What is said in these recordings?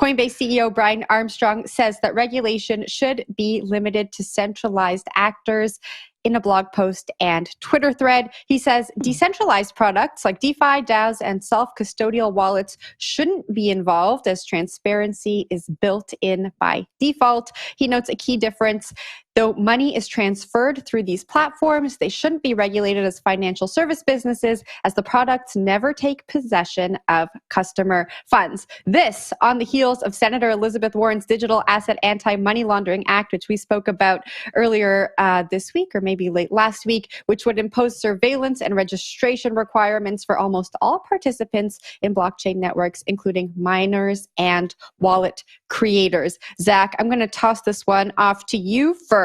Coinbase CEO Brian Armstrong says that regulation should be limited to centralized actors. In a blog post and Twitter thread, he says decentralized products like DeFi, DAOs, and self-custodial wallets shouldn't be involved as transparency is built in by default. He notes a key difference. Though money is transferred through these platforms, they shouldn't be regulated as financial service businesses, as the products never take possession of customer funds. This on the heels of Senator Elizabeth Warren's Digital Asset Anti-Money Laundering Act, which we spoke about earlier this week or maybe late last week, which would impose surveillance and registration requirements for almost all participants in blockchain networks, including miners and wallet creators. Zach, I'm going to toss this one off to you first.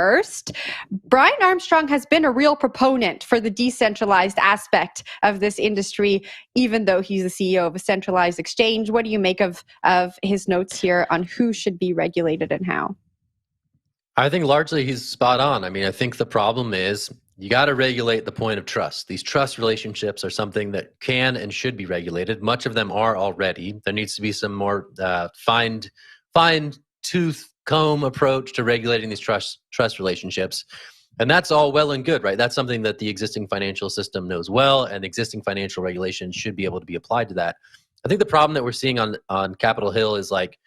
Brian Armstrong has been a real proponent for the decentralized aspect of this industry, even though he's the CEO of a centralized exchange. What do you make of his notes here on who should be regulated and how? I think largely he's spot on. I mean, I think the problem is you got to regulate the point of trust. These trust relationships are something that can and should be regulated. Much of them are already. There needs to be some more fine-tooth comb approach to regulating these trust relationships. And that's all well and good, right? That's something that the existing financial system knows well, and existing financial regulations should be able to be applied to that. I think the problem that we're seeing on Capitol Hill is like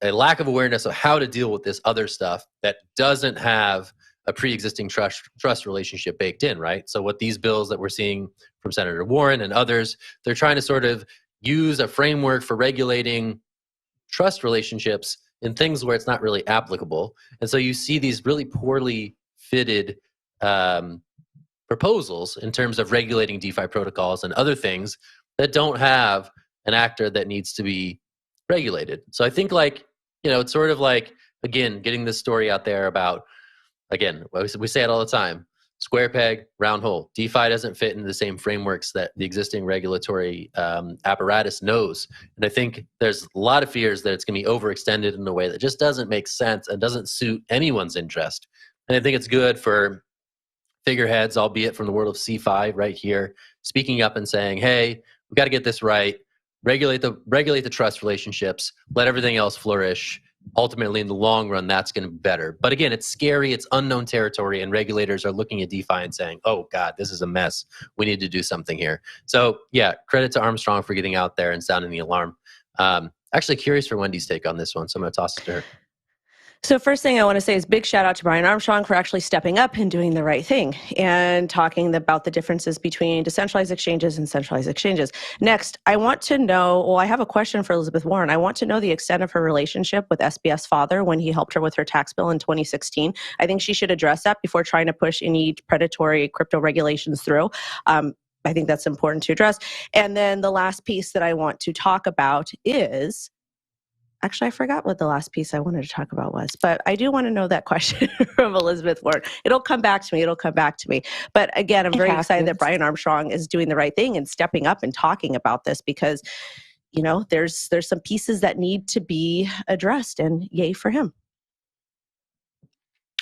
a lack of awareness of how to deal with this other stuff that doesn't have a pre-existing trust relationship baked in, right? So what these bills that we're seeing from Senator Warren and others, they're trying to sort of use a framework for regulating trust relationships in things where it's not really applicable. And so you see these really poorly fitted proposals in terms of regulating DeFi protocols and other things that don't have an actor that needs to be regulated. So I think it's sort of like, again, getting this story out there about, again, we say it all the time, square peg, round hole. DeFi doesn't fit into the same frameworks that the existing regulatory apparatus knows. And I think there's a lot of fears that it's going to be overextended in a way that just doesn't make sense and doesn't suit anyone's interest. And I think it's good for figureheads, albeit from the world of CeFi right here, speaking up and saying, hey, we've got to get this right. Regulate the trust relationships. Let everything else flourish. Ultimately, in the long run, that's going to be better. But again, it's scary. It's unknown territory, and regulators are looking at DeFi and saying, oh, God, this is a mess. We need to do something here. So, yeah, credit to Armstrong for getting out there and sounding the alarm. Actually curious for Wendy's take on this one, so I'm going to toss it to her. So first thing I want to say is big shout out to Brian Armstrong for actually stepping up and doing the right thing and talking about the differences between decentralized exchanges and centralized exchanges. Next, I want to know, I have a question for Elizabeth Warren. I want to know the extent of her relationship with SBF's father when he helped her with her tax bill in 2016. I think she should address that before trying to push any predatory crypto regulations through. I think that's important to address. And then the last piece that I want to talk about is, actually, I forgot what the last piece I wanted to talk about was, but I do want to know that question from Elizabeth Warren. It'll come back to me. But again, I'm very excited that Brian Armstrong is doing the right thing and stepping up and talking about this because, there's some pieces that need to be addressed, and yay for him.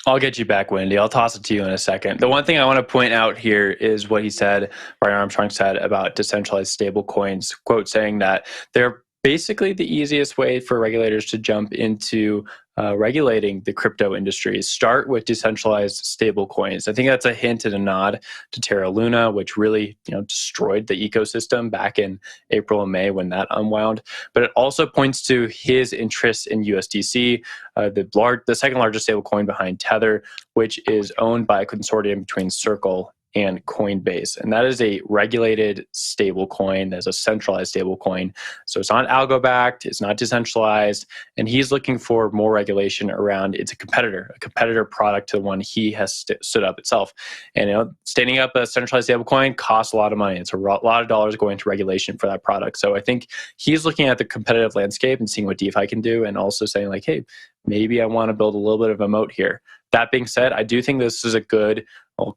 I'll get you back, Wendy. I'll toss it to you in a second. The one thing I want to point out here is what Brian Armstrong said about decentralized stablecoins, quote, saying that they're basically the easiest way for regulators to jump into regulating the crypto industry is start with decentralized stablecoins. I think that's a hint and a nod to Terra Luna, which really destroyed the ecosystem back in April and May when that unwound. But it also points to his interest in USDC, the second largest stablecoin behind Tether, which is owned by a consortium between Circle and Coinbase. And that is a regulated stable coin. That's a centralized stable coin. So it's not algo-backed, it's not decentralized, and he's looking for more regulation around it's a competitor product to the one he has stood up itself. And standing up a centralized stable coin costs a lot of money. It's a lot of dollars going to regulation for that product. So I think he's looking at the competitive landscape and seeing what DeFi can do, and also saying like, hey, maybe I want to build a little bit of a moat here. That being said, I do think this is a good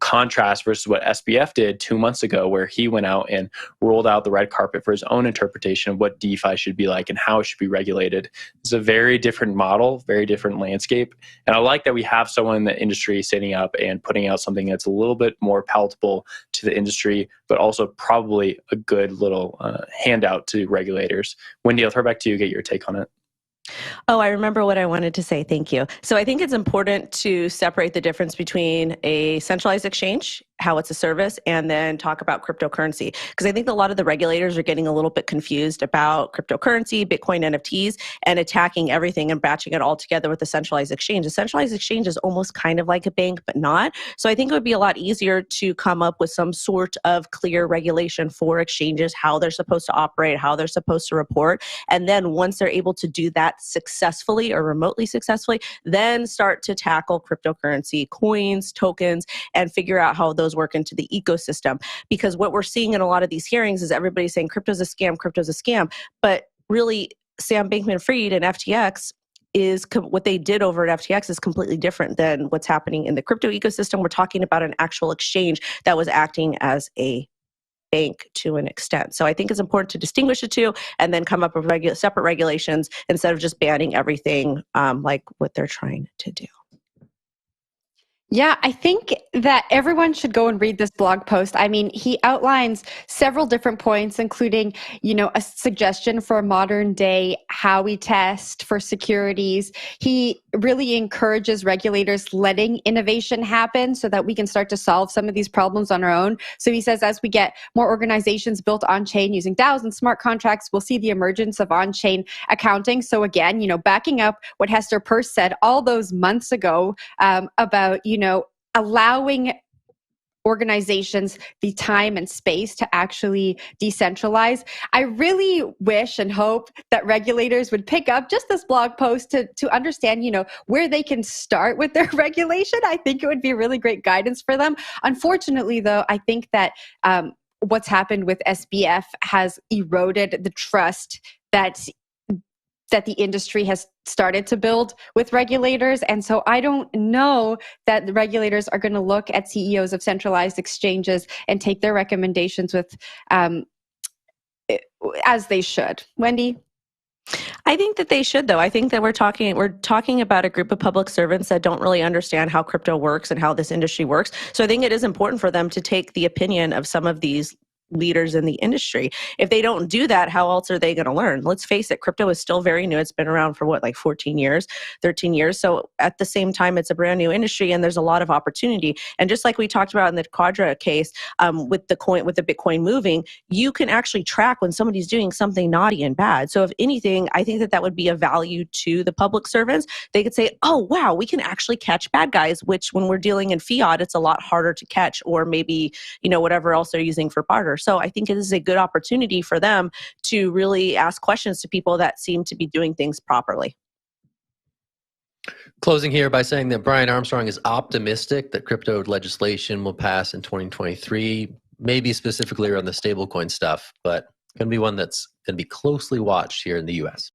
contrast versus what SBF did 2 months ago, where he went out and rolled out the red carpet for his own interpretation of what DeFi should be like and how it should be regulated. It's a very different model, very different landscape. And I like that we have someone in the industry standing up and putting out something that's a little bit more palatable to the industry, but also probably a good little handout to regulators. Wendy, I'll throw back to you, get your take on it. Oh, I remember what I wanted to say. Thank you. So I think it's important to separate the difference between a centralized exchange, how it's a service, and then talk about cryptocurrency. Because I think a lot of the regulators are getting a little bit confused about cryptocurrency, Bitcoin, NFTs, and attacking everything and batching it all together with a centralized exchange. A centralized exchange is almost kind of like a bank, but not. So I think it would be a lot easier to come up with some sort of clear regulation for exchanges, how they're supposed to operate, how they're supposed to report. And then once they're able to do that successfully or remotely successfully, then start to tackle cryptocurrency, coins, tokens, and figure out how those work into the ecosystem. Because what we're seeing in a lot of these hearings is everybody saying crypto's a scam, crypto's a scam. But really, Sam Bankman-Fried and FTX what they did over at FTX is completely different than what's happening in the crypto ecosystem. We're talking about an actual exchange that was acting as a bank to an extent. So I think it's important to distinguish the two and then come up with separate regulations instead of just banning everything like what they're trying to do. Yeah, I think that everyone should go and read this blog post. I mean, he outlines several different points, including, a suggestion for a modern day Howey test for securities. He really encourages regulators letting innovation happen so that we can start to solve some of these problems on our own. So he says, as we get more organizations built on-chain using DAOs and smart contracts, we'll see the emergence of on-chain accounting. So again, backing up what Hester Peirce said all those months ago about, allowing organizations the time and space to actually decentralize. I really wish and hope that regulators would pick up just this blog post to understand, where they can start with their regulation. I think it would be a really great guidance for them. Unfortunately, though, I think that what's happened with SBF has eroded the trust that the industry has started to build with regulators. And so I don't know that the regulators are going to look at CEOs of centralized exchanges and take their recommendations with as they should. Wendy? I think that they should, though. I think that we're talking about a group of public servants that don't really understand how crypto works and how this industry works. So I think it is important for them to take the opinion of some of these leaders in the industry. If they don't do that, how else are they going to learn? Let's face it, crypto is still very new. It's been around for 14 years, 13 years. So at the same time, it's a brand new industry and there's a lot of opportunity. And just like we talked about in the Quadra case, with the Bitcoin moving, you can actually track when somebody's doing something naughty and bad. So if anything, I think that would be a value to the public servants. They could say, oh, wow, we can actually catch bad guys, which when we're dealing in fiat, it's a lot harder to catch, or maybe, whatever else they're using for barter. So I think it is a good opportunity for them to really ask questions to people that seem to be doing things properly. Closing here by saying that Brian Armstrong is optimistic that crypto legislation will pass in 2023, maybe specifically around the stablecoin stuff, but going to be one that's going to be closely watched here in the US.